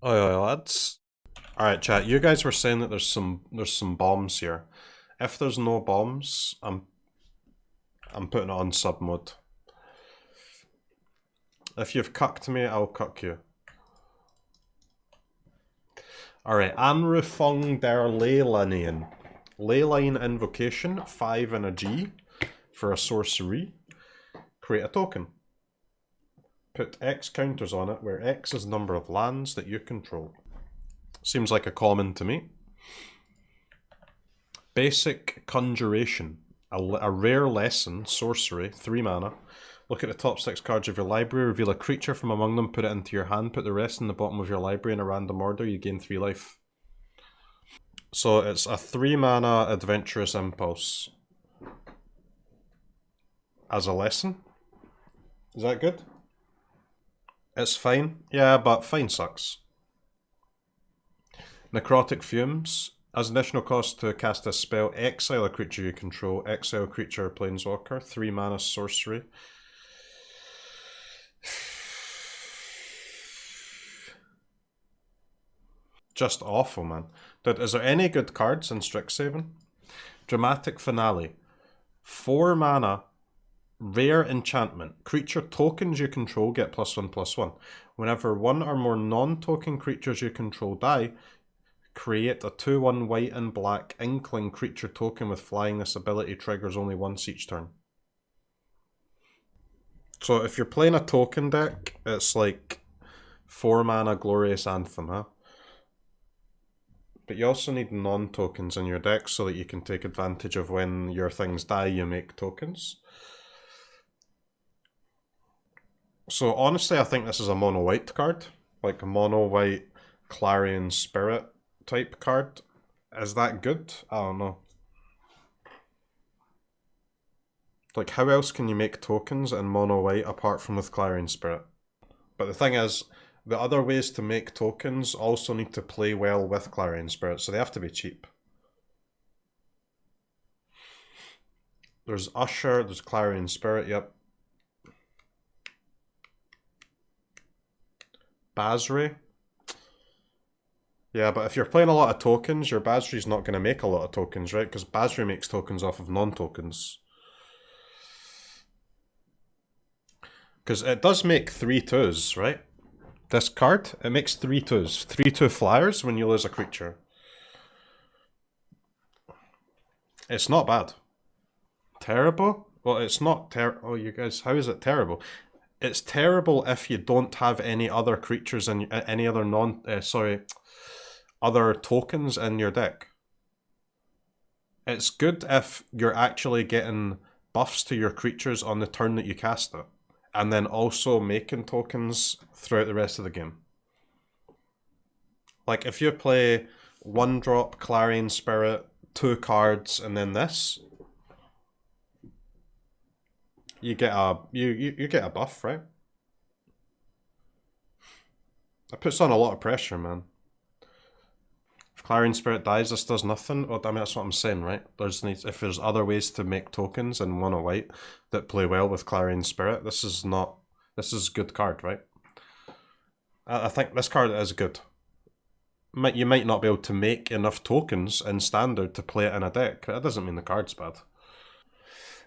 Oi, lads. Alright, chat, you guys were saying that there's some bombs here. If there's no bombs, I'm putting it on sub mode. If you've cucked me, I'll cuck you. Alright, Anrufung der Leyline. Leyline Invocation, 5 and a G for a sorcery. Create a token. Put X counters on it, where X is the number of lands that you control. Seems like a common to me. Basic Conjuration. A rare lesson, sorcery, 3 mana. Look at the top 6 cards of your library, reveal a creature from among them, put it into your hand, put the rest in the bottom of your library in a random order, you gain 3 life. So it's a 3 mana Adventurous Impulse. As a lesson? Is that good? It's fine. Yeah, but fine sucks. Necrotic Fumes. As an additional cost to cast a spell, exile a creature you control. Exile a creature or planeswalker. 3 mana sorcery. Just awful, man. Dude, is there any good cards in Strixhaven? Dramatic Finale. 4 mana. Rare enchantment. Creature tokens you control get +1/+1. Whenever one or more non-token creatures you control die, create a 2/1 white and black Inkling creature token with flying. This ability triggers only once each turn. So if you're playing a token deck, it's like 4 mana Glorious Anthem, huh? But you also need non-tokens in your deck so that you can take advantage of when your things die, you make tokens. So honestly, I think this is a mono-white card. Like a mono-white Clarion Spirit type card. Is that good? I don't know. Like, how else can you make tokens in mono-white apart from with Clarion Spirit? But the thing is, the other ways to make tokens also need to play well with Clarion Spirit, so they have to be cheap. There's Usher, there's Clarion Spirit, yep. Basri. Yeah, but if you're playing a lot of tokens, your Basri's not going to make a lot of tokens, right? Because Basri makes tokens off of non-tokens. Because it does make 3/2s, right? This card, it makes 3/2s. 3/2 flyers when you lose a creature. It's not bad. Terrible? Well, it's not terrible. Oh, you guys, how is it terrible? It's terrible if you don't have any other creatures and any other other tokens in your deck. It's good if you're actually getting buffs to your creatures on the turn that you cast it, and then also making tokens throughout the rest of the game. Like if you play 1-drop Clarion Spirit, 2 cards, and then this, you get a you get a buff, right? That puts on a lot of pressure, man. If Clarion Spirit dies, this does nothing. Well, I mean, that's what I'm saying, right? If there's other ways to make tokens in mono white that play well with Clarion Spirit, this is a good card, right? I think this card is good. You might not be able to make enough tokens in standard to play it in a deck. That doesn't mean the card's bad.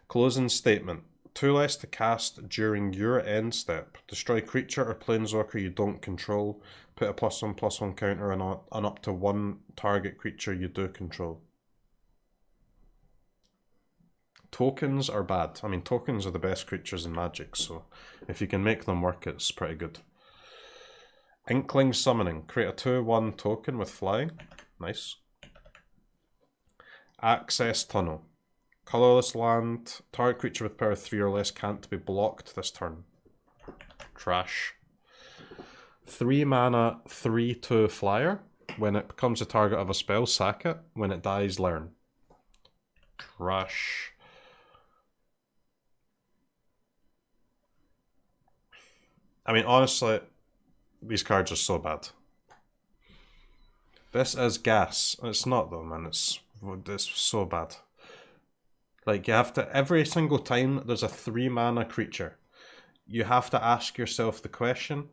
Closing statement. 2 less to cast during your end step. Destroy creature or planeswalker you don't control. Put a +1/+1 counter on up to 1 target creature you do control. Tokens are bad. I mean, tokens are the best creatures in Magic, so if you can make them work, it's pretty good. Inkling Summoning. Create a 2/1 token with flying. Nice. Access Tunnel. Colorless land. Target creature with power 3 or less can't be blocked this turn. Trash. 3 mana, 3/2 flyer. When it becomes a target of a spell, sack it. When it dies, learn. Trash. I mean, honestly, these cards are so bad. This is gas. It's not though, man. It's so bad. Like, you have to, every single time there's a 3 mana creature, you have to ask yourself the question,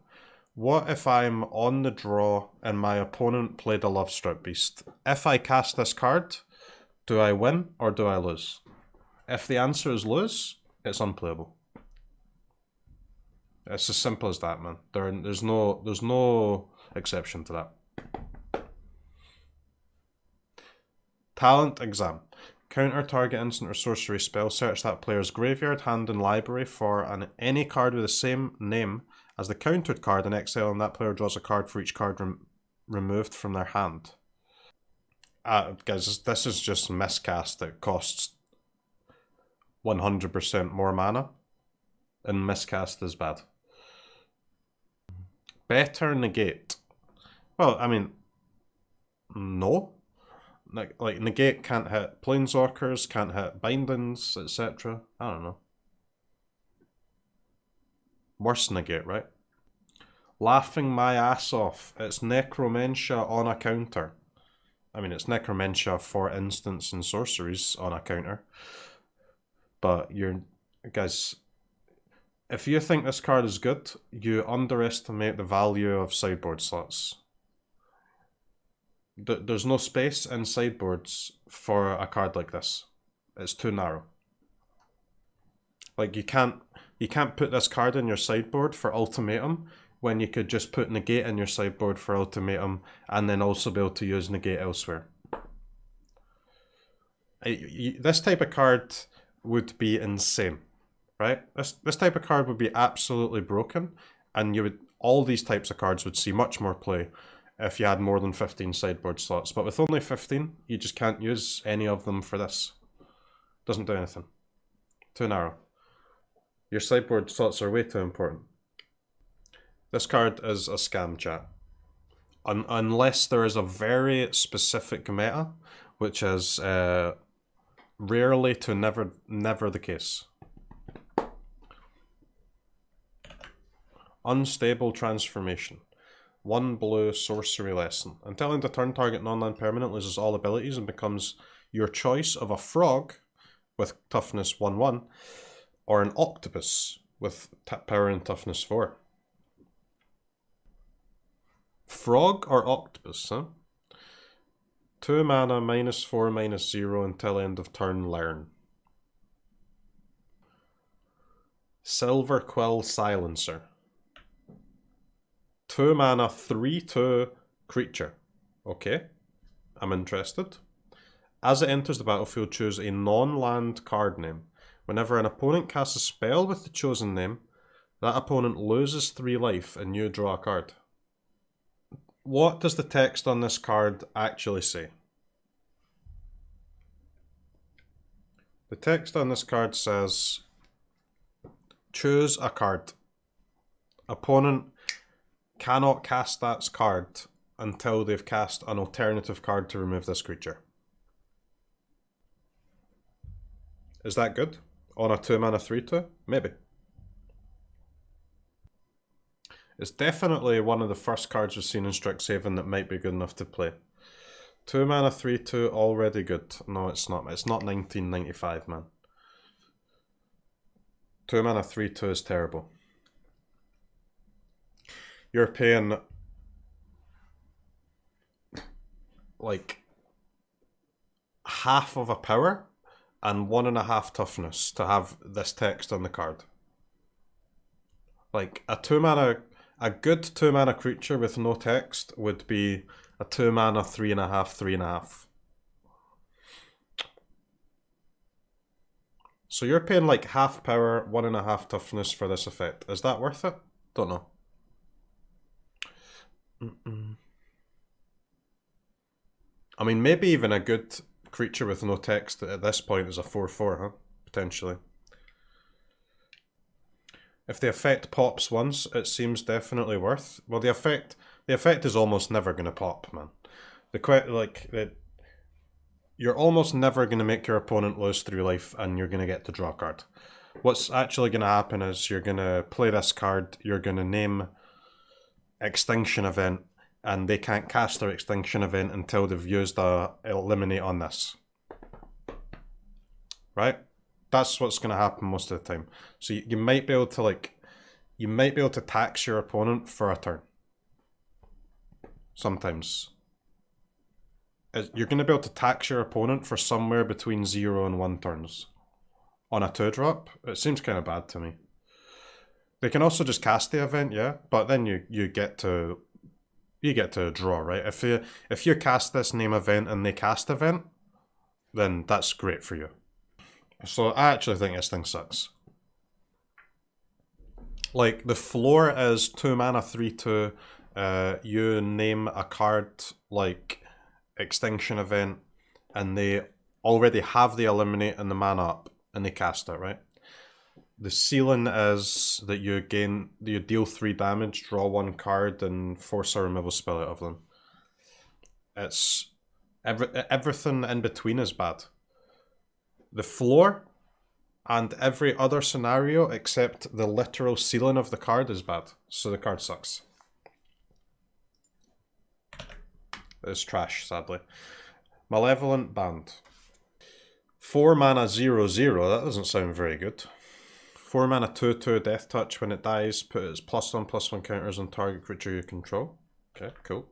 What if I'm on the draw and my opponent played a Lovestruck Beast? If I cast this card, do I win or do I lose? If the answer is lose, it's unplayable. It's as simple as that, man. There's no exception to that. Talent exam. Counter target instant or sorcery spell. Search that player's graveyard, hand, and library for any card with the same name as the countered card in exile, and that player draws a card for each card removed from their hand. Guys, this is just miscast that costs 100% more mana, and miscast is bad. Better negate. Well, I mean, no. Like negate can't hit planeswalkers, can't hit bindings, etc. I don't know. Worse negate, right? Laughing my ass off. It's Necromentia on a counter. I mean, it's Necromentia for instants and sorceries on a counter. But guys, if you think this card is good, you underestimate the value of sideboard slots. There's no space in sideboards for a card like this. It's too narrow. Like, you can't put this card in your sideboard for ultimatum when you could just put negate in your sideboard for ultimatum and then also be able to use negate elsewhere. This type of card would be insane, right? This type of card would be absolutely broken, and all these types of cards would see much more play if you had more than 15 sideboard slots. But with only 15, you just can't use any of them for this. Doesn't do anything. Too narrow. Your sideboard slots are way too important. This card is a scam, chat. Unless there is a very specific meta, which is rarely to never the case. Unstable transformation. 1 blue sorcery lesson. Until end of turn, target non-land permanent loses all abilities and becomes your choice of a frog with toughness 1/1 or an octopus with power and toughness 4. Frog or octopus, huh? 2 mana, -4, -0 until end of turn, learn. Silver Quill Silencer. 2 mana, 3/2 creature. Okay, I'm interested. As it enters the battlefield, choose a non-land card name. Whenever an opponent casts a spell with the chosen name, that opponent loses 3 life and you draw a card. What does the text on this card actually say? The text on this card says, choose a card. Opponent cannot cast that card until they've cast an alternative card to remove this creature. Is that good? On a 2 mana 3/2? Maybe. It's definitely one of the first cards we've seen in Strixhaven that might be good enough to play. 2 mana 3/2 already good. No, it's not. It's not 1995, man. 2 mana 3/2 is terrible. You're paying like half of a power and 1.5 toughness to have this text on the card. Like a good 2 mana creature with no text would be a 2 mana 3.5, 3.5. So you're paying like half power, 1.5 toughness for this effect. Is that worth it? Don't know. I mean, maybe even a good creature with no text at this point is a 4/4, huh? Potentially. If the effect pops once, it seems definitely worth. Well, the effect is almost never going to pop, man. You're almost never going to make your opponent lose 3 life, and you're going to get to draw a card. What's actually going to happen is you're going to play this card, you're going to name Extinction Event, and they can't cast their Extinction Event until they've used a Eliminate on this. Right? That's what's going to happen most of the time. So you might be able to, like, you might be able to tax your opponent for a turn. Sometimes. You're going to be able to tax your opponent for somewhere between 0 and 1 turns. On a 2-drop, it seems kind of bad to me. They can also just cast the event, yeah, but then you get to draw, right? If you cast this name event and they cast event, then that's great for you. So I actually think this thing sucks. Like, the floor is 2 mana 3/2. You name a card like Extinction Event, and they already have the eliminate and the mana up, and they cast it, right? The ceiling is that you deal 3 damage, draw 1 card, and force a removal spell out of them. It's everything in between is bad. The floor and every other scenario except the literal ceiling of the card is bad. So the card sucks. It's trash, sadly. Malevolent Band. 4 mana 0/0, that doesn't sound very good. 4 mana 2/2 Death Touch. When it dies, put its +1/+1 counters on target creature you control. Okay, cool.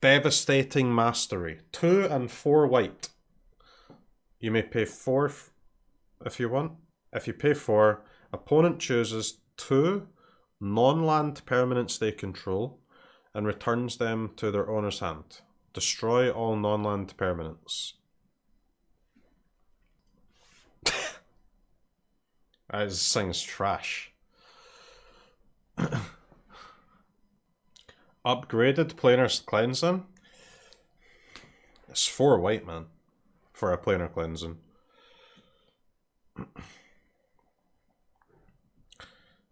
Devastating Mastery. 2 and 4 white. You may pay 4 if you want. If you pay 4, opponent chooses 2 non-land permanents they control and returns them to their owner's hand. Destroy all non-land permanents. This thing is trash. Upgraded Planar Cleansing. It's 4 white, man, for a Planar Cleansing.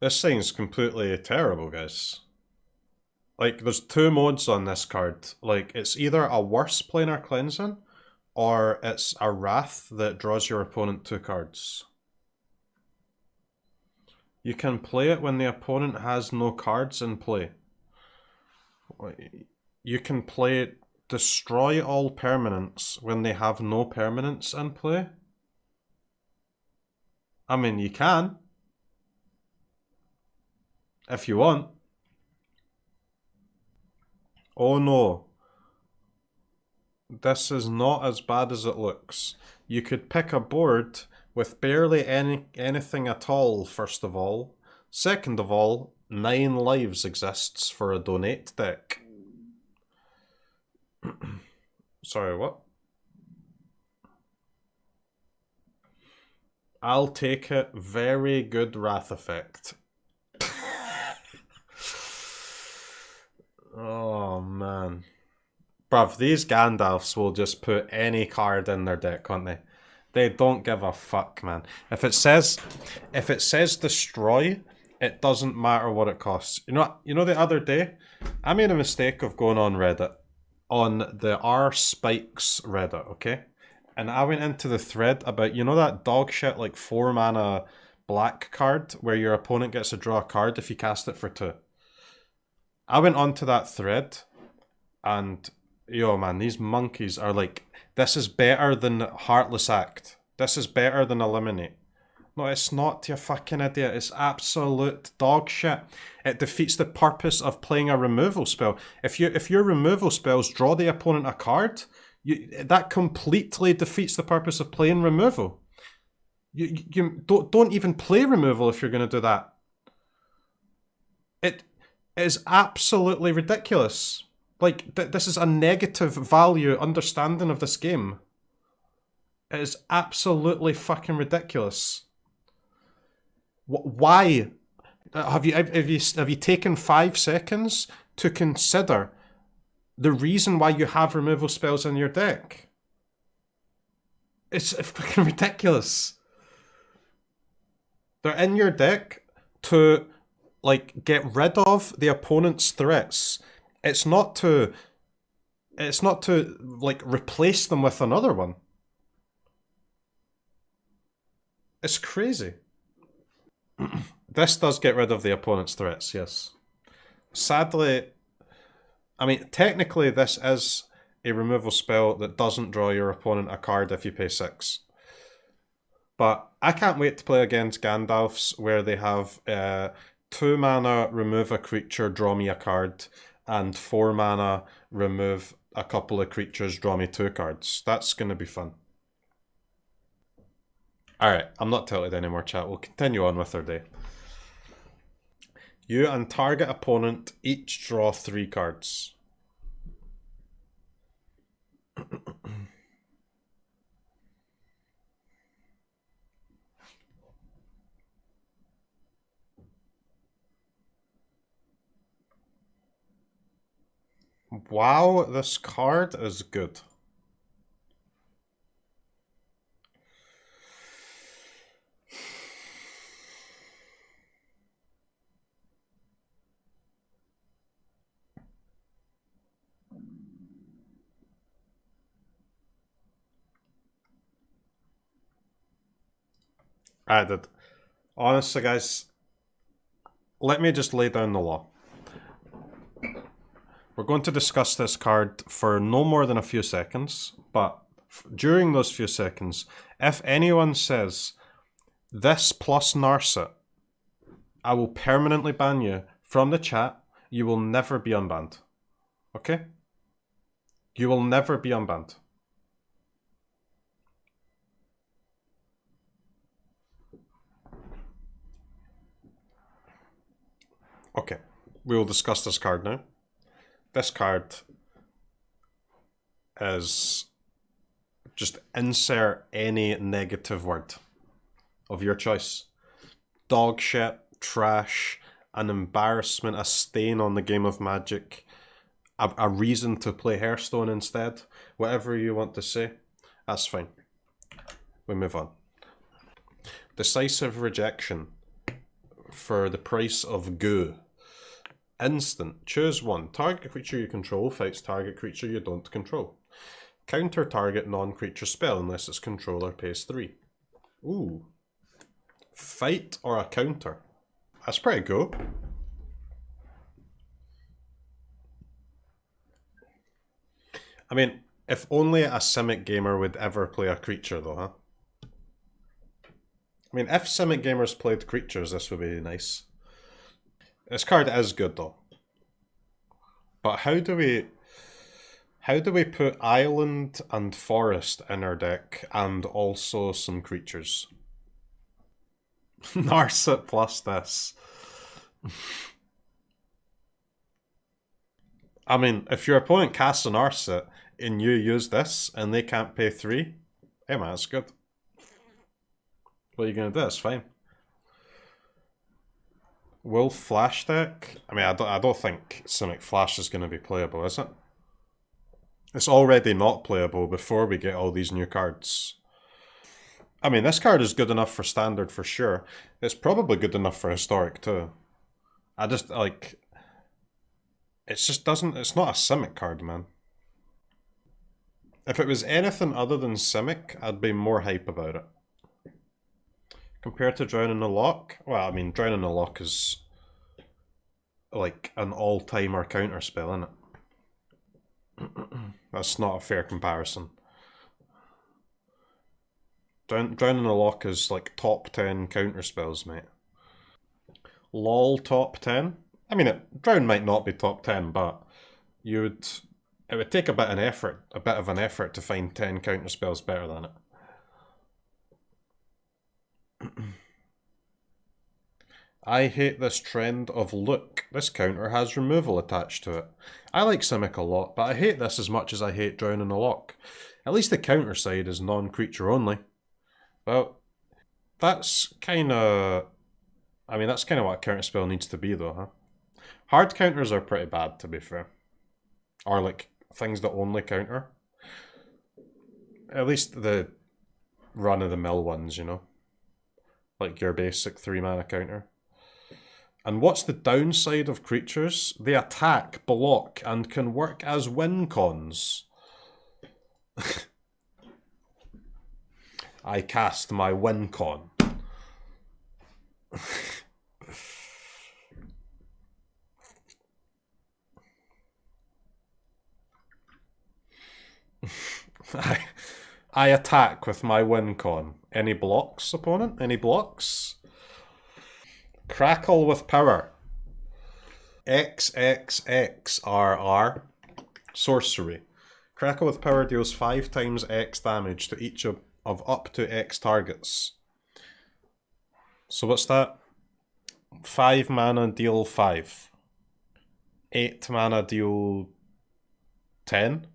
This thing's completely terrible, guys. Like, there's 2 modes on this card. Like, it's either a worse Planar Cleansing, or it's a Wrath that draws your opponent 2 cards. You can play it when the opponent has no cards in play. You can play Destroy all permanents when they have no permanents in play. I mean, you can. If you want. Oh no. This is not as bad as it looks. You could pick a board with barely anything at all, first of all. Second of all, 9 lives exists for a donate deck. Sorry, what? I'll take it. Very good Wrath effect. Oh, man. Bruv, these Gandalfs will just put any card in their deck, can't they? They don't give a fuck, man. If it says destroy, it doesn't matter what it costs. You know the other day, I made a mistake of going on Reddit, on the R Spikes Reddit, okay? And I went into the thread about, you know that dog shit like 4 mana black card where your opponent gets to draw a card if you cast it for 2. I went onto that thread and, yo man, these monkeys are like, this is better than Heartless Act. This is better than Eliminate. No, it's not, you fucking idiot. It's absolute dog shit. It defeats the purpose of playing a removal spell. If your removal spells draw the opponent a card, that completely defeats the purpose of playing removal. You don't even play removal if you're going to do that. It is absolutely ridiculous. Like, this is a negative value understanding of this game. It is absolutely fucking ridiculous. Why? Have you taken 5 seconds to consider the reason why you have removal spells in your deck? It's fucking ridiculous. They're in your deck to, like, get rid of the opponent's threats. It's not to like replace them with another one. It's crazy. This does get rid of the opponent's threats, yes. Sadly, I mean, technically this is a removal spell that doesn't draw your opponent a card if you pay 6. But I can't wait to play against Gandalfs where they have 2 mana, remove a creature, draw me a card, and 4 mana, remove a couple of creatures, draw me 2 cards. That's going to be fun. Alright, I'm not tilted anymore, chat. We'll continue on with our day. You and target opponent each draw 3 cards. Wow, this card is good. I did. Honestly, guys, let me just lay down the law. We're going to discuss this card for no more than a few seconds, but during those few seconds, if anyone says, this plus Narset, I will permanently ban you from the chat. You will never be unbanned. Okay? You will never be unbanned. Okay, we will discuss this card now. This card is just insert any negative word of your choice. Dog shit, trash, an embarrassment, a stain on the game of Magic, a reason to play Hearthstone instead. Whatever you want to say, that's fine. We move on. Decisive rejection for the price of goo. Instant. Choose one. Target creature you control fights target creature you don't control. Counter target non-creature spell unless its controller pays 3. Ooh. Fight or a counter. That's pretty cool. I mean, if only a Simic gamer would ever play a creature though, huh? I mean, if Simic gamers played creatures, this would be nice. This card is good though. But how do we put island and forest in our deck and also some creatures? Narset plus this. I mean, if your opponent casts an Narset and you use this and they can't pay 3, hey man, that's good. What are you gonna do? It's fine. Will Flash deck? I mean, I don't think Simic Flash is going to be playable, is it? It's already not playable before we get all these new cards. I mean, this card is good enough for Standard for sure. It's probably good enough for Historic too. I just, like... It's not a Simic card, man. If it was anything other than Simic, I'd be more hype about it. Compared to Drowning the Loch? Well, I mean, Drowning the Loch is like an all-timer counter spell, isn't it? That's not a fair comparison. Drowning the Loch is like top 10 counter spells, mate. LOL top 10? I mean, Drown might not be top 10, but it would take a bit of an effort to find 10 counter spells better than it. I hate this trend of look, this counter has removal attached to it. I like Simic a lot, but I hate this as much as I hate Drowning the Loch. At least the counter side is non-creature only. Well, that's kind of... I mean, that's kind of what a counter spell needs to be though, huh? Hard counters are pretty bad, to be fair. Or like, things that only counter. At least the run-of-the-mill ones, you know? Like your basic 3 mana counter. And what's the downside of creatures? They attack, block, and can work as win cons. I cast my win con. I attack with my win con. Any blocks, opponent? Any blocks? Crackle with power. XXXRR. Sorcery. Crackle with power deals 5 times X damage to each of up to X targets. So what's that? 5 mana deal 5. 8 mana deal 10.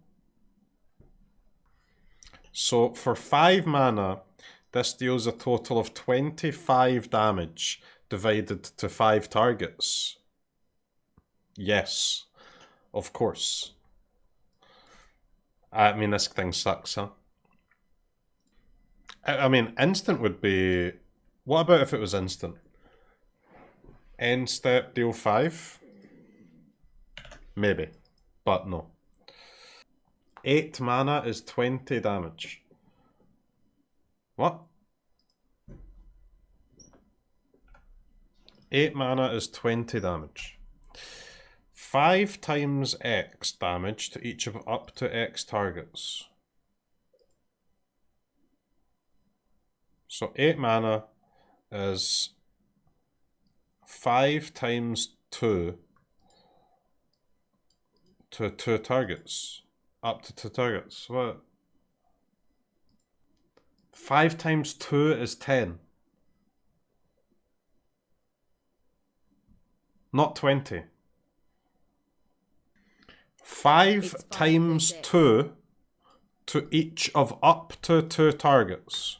So for 5 mana, this deals a total of 25 damage divided to 5 targets. Yes, of course. I mean, this thing sucks, huh? I mean, instant would be... What about if it was instant? End step, deal 5? Maybe, but no. 8 mana is 20 damage. What? 8 mana is 20 damage. 5 times X damage to each of up to X targets. So 8 mana is 5 times 2 to 2 targets. Up to 2 targets. What? 5 times 2 is 10. Not 20. 5 times 2 to each of up to 2 targets.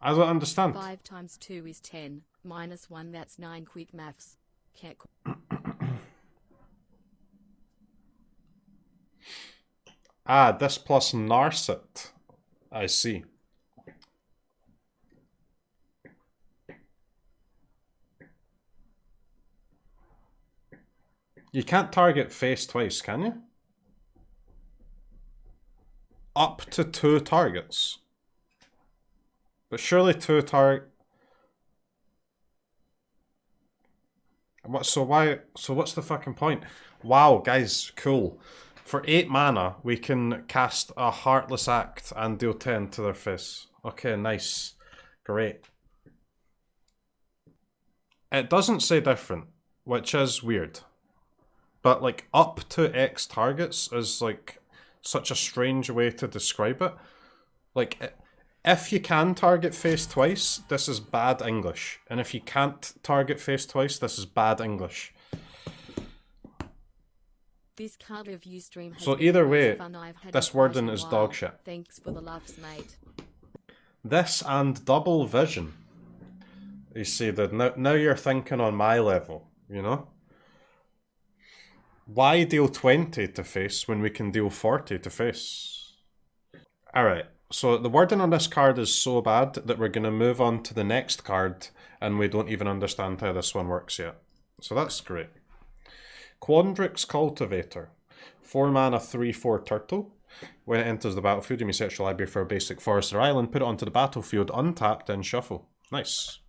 I don't understand. 5 times 2 is 10. Minus 1, that's 9. Quick maths. Ah, this plus Narset. I see. You can't target face twice, can you? Up to 2 targets. But surely 2 target... So what's the fucking point? Wow, guys, cool. For 8 mana, we can cast a Heartless Act and deal 10 to their face. Okay, nice. Great. It doesn't say different, which is weird. But like up to X targets is like such a strange way to describe it. Like if you can target face twice, this is bad English. And if you can't target face twice, this is bad English. This card review stream has so been either the way, most fun I've had this in quite wording a is while. dog shit. Thanks for the laughs, mate. This and double vision. You see that now you're thinking on my level, you know? Why deal 20 to face when we can deal 40 to face? Alright, so the wording on this card is so bad that we're going to move on to the next card and we don't even understand how this one works yet. So that's great. Quandrix Cultivator. 4 mana, 3/4 turtle. When it enters the battlefield, you may search your library for a basic forest or island, put it onto the battlefield, untap, then shuffle. Nice.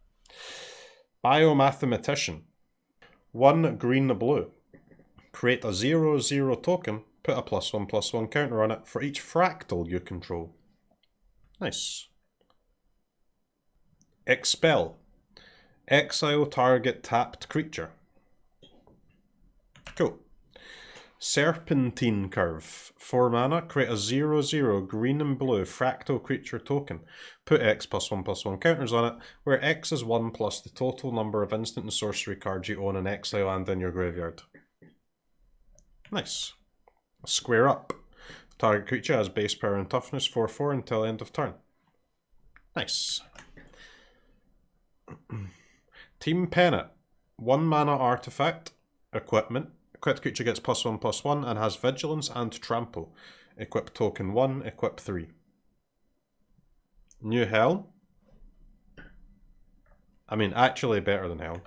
Biomathematician. 1 green, blue. Create a 0/0 token, put a +1/+1 counter on it for each fractal you control. Nice. Expel. Exile target tapped creature. Cool. Serpentine Curve. 4 mana, create a 0/0 green and blue fractal creature token. Put X +1/+1 counters on it, where X is 1 plus the total number of instant and sorcery cards you own in exile and in your graveyard. Nice. Square up. Target creature has base power and toughness 4/4 until end of turn. Nice. Team Pennant. 1 mana artifact. Equipment. Equipped creature gets +1/+1 and has vigilance and trample. Equip token 1, equip 3. New Hell. I mean, actually better than Hell.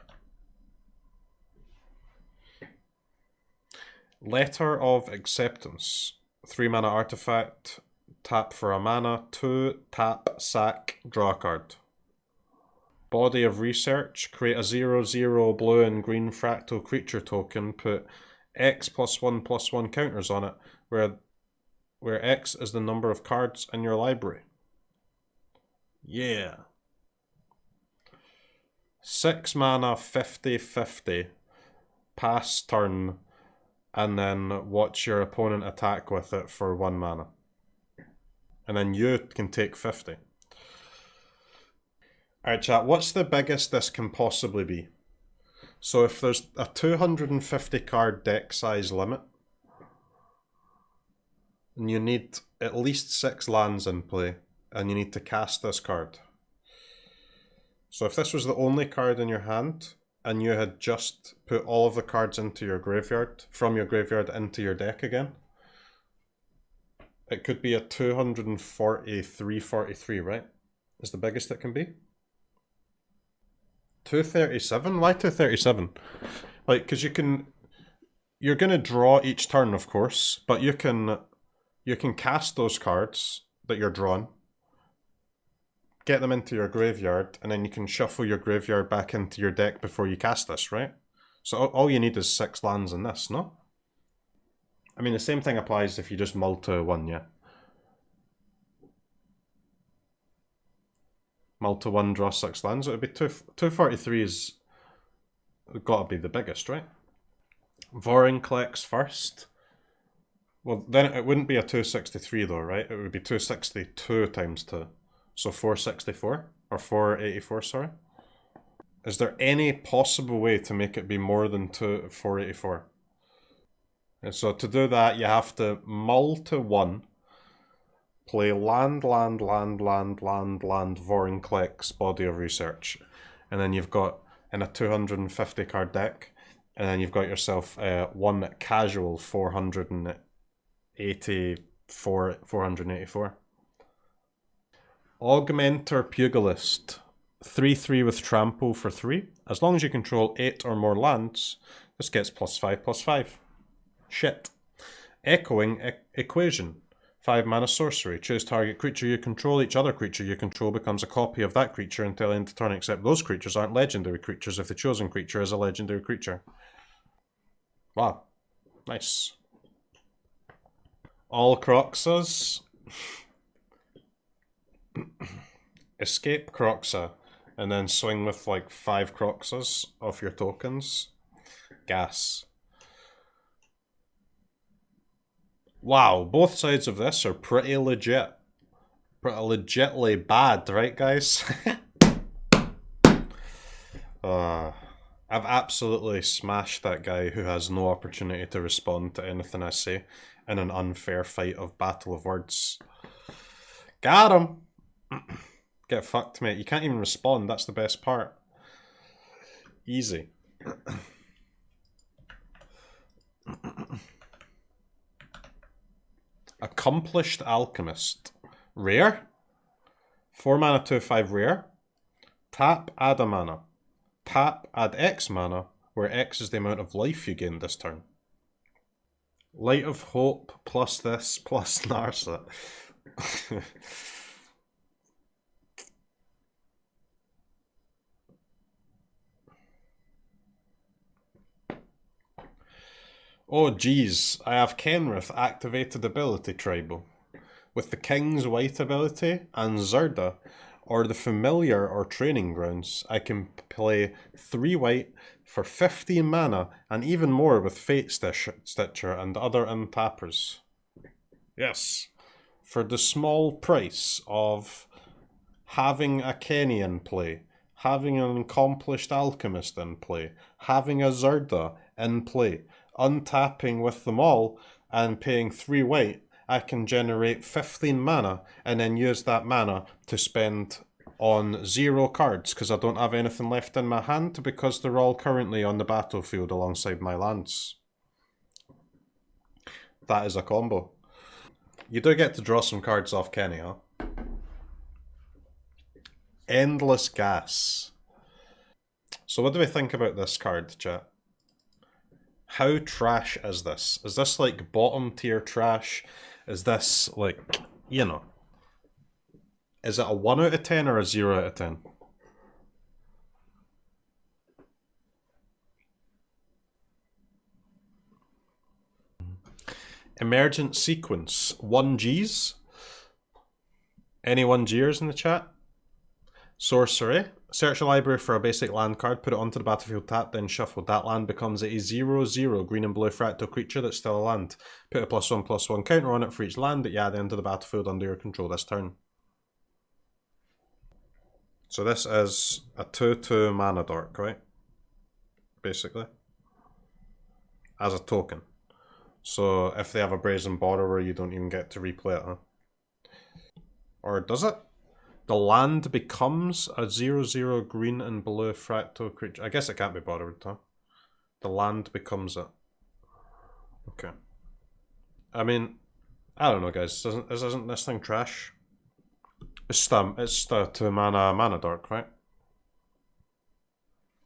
Letter of Acceptance. 3 mana artifact. Tap for a mana. 2, tap, sack, draw a card. Body of Research. Create a 0/0 blue and green fractal creature token. Put X +1/+1 counters on it, where X is the number of cards in your library. Yeah. 6 mana 50/50, pass turn, and then watch your opponent attack with it for 1 mana. And then you can take 50. Alright chat, what's the biggest this can possibly be? So if there's a 250 card deck size limit, and you need at least 6 lands in play, and you need to cast this card. So if this was the only card in your hand, and you had just put all of the cards into your graveyard, from your graveyard into your deck again, it could be a 243/43, right? Is the biggest it can be? 237? Why 237? Like, because you're gonna draw each turn, of course, but you can cast those cards that you're drawn, get them into your graveyard, and then you can shuffle your graveyard back into your deck before you cast this, right? So all you need is 6 lands in this, no? I mean, the same thing applies if you just mull to 1, yeah? Mull to 1, draw 6 lands, it would be 243 is gotta be the biggest, right? Voring collects first. Well, then it wouldn't be a 263 though, right? It would be 262 times 2. So 464? Or 484, sorry? Is there any possible way to make it be more than 484? And so to do that, you have to mull to 1, play land, Vorinclex, Body of Research. And then you've got, in a 250 card deck, and then you've got yourself 1 casual 484. Augmenter Pugilist. 3/3 with trample for 3. As long as you control 8 or more lands, this gets +5/+5. Shit. Echoing Equation. 5 mana sorcery. Choose target creature you control. Each other creature you control becomes a copy of that creature until end of turn, except those creatures aren't legendary creatures if the chosen creature is a legendary creature. Wow. Nice. All CROKEYZ. Escape CROKEYZ and then swing with like 5 CROKEYZ off your tokens. Gas. Wow, both sides of this are pretty legit. Pretty legitly bad, right guys? I've absolutely smashed that guy who has no opportunity to respond to anything I say in an unfair fight of Battle of Words. Got him! Get fucked, mate. You can't even respond, that's the best part. Easy. Accomplished Alchemist. Rare. 4 mana 2/5 rare. Tap, add a mana. Tap, add X mana, where X is the amount of life you gain this turn. Light of Hope plus this plus Narset. Oh geez, I have Kenrith activated ability tribal. With the King's White ability and Zerda, or the Familiar or Training Grounds, I can play 3 white for 15 mana and even more with Fate Stitcher and other untappers. Yes, for the small price of having a Kenny in play, having an Accomplished Alchemist in play, having a Zerda in play, untapping with them all and paying 3 white, I can generate 15 mana and then use that mana to spend on 0 cards because I don't have anything left in my hand because they're all currently on the battlefield alongside my lands. That is a combo. You do get to draw some cards off Kenny, huh? Endless Gas. So what do we think about this card, chat? How trash is this? Is this like bottom tier trash? Is this like, you know, is it a 1 out of 10 or a 0 out of 10? Emergent Sequence, 1Gs? Any 1Gers in the chat? Sorcery. Search a library for a basic land card, put it onto the battlefield tapped, then shuffled. That land becomes a 0/0 green and blue fractal creature that's still a land. Put a +1/+1 counter on it for each land that you add into the battlefield under your control this turn. So this is a 2/2 mana dork, right? Basically. As a token. So if they have a Brazen Borrower, you don't even get to replay it, huh? Or does it? The land becomes a 0/0 green and blue fractal creature. I guess it can't be borrowed, huh? The land becomes it. Okay. I mean, I don't know, guys. Isn't this thing trash? It's the 2 mana dork, right?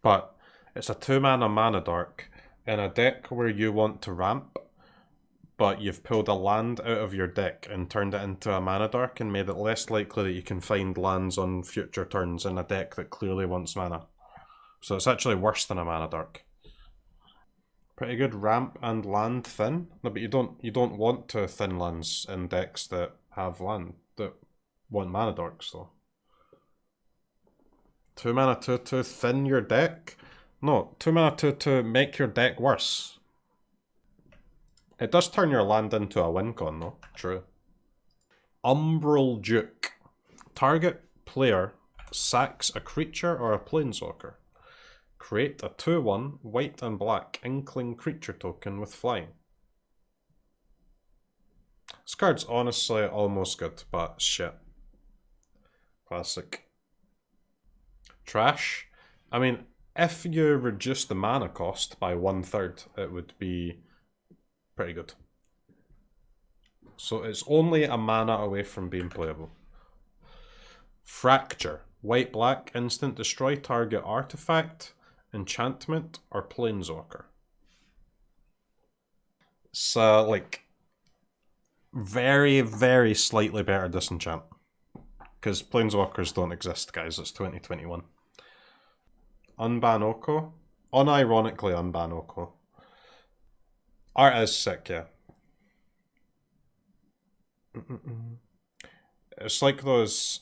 But it's a 2 mana dork in a deck where you want to ramp, but you've pulled a land out of your deck and turned it into a mana dork and made it less likely that you can find lands on future turns in a deck that clearly wants mana. So it's actually worse than a mana dork. Pretty good ramp and land thin. No, but you don't want to thin lands in decks that have land that want mana dorks though. 2 mana 2/2 thin your deck? No, 2 mana 2/2 make your deck worse. It does turn your land into a win con though, true. Umbral Duke. Target player sacks a creature or a planeswalker. Create a 2/1 white and black inkling creature token with flying. This card's honestly almost good, but shit. Classic. Trash. I mean, if you reduce the mana cost by 1/3, it would be pretty good. So it's only a mana away from being playable. Fracture. White-black, instant, destroy target artifact, enchantment, or planeswalker. So, like, very, very slightly better disenchant. Because planeswalkers don't exist, guys. It's 2021. Unban Oko. Unironically unban Oko. Art is sick, yeah. It's like those,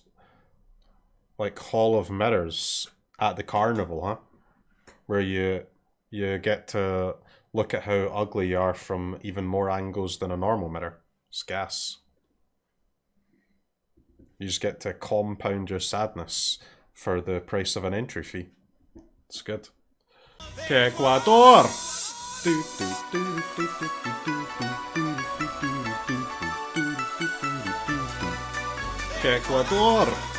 like, Hall of Mirrors at the carnival, huh? Where you get to look at how ugly you are from even more angles than a normal mirror. It's gas. You just get to compound your sadness for the price of an entry fee. It's good. Ecuador! Ecuador!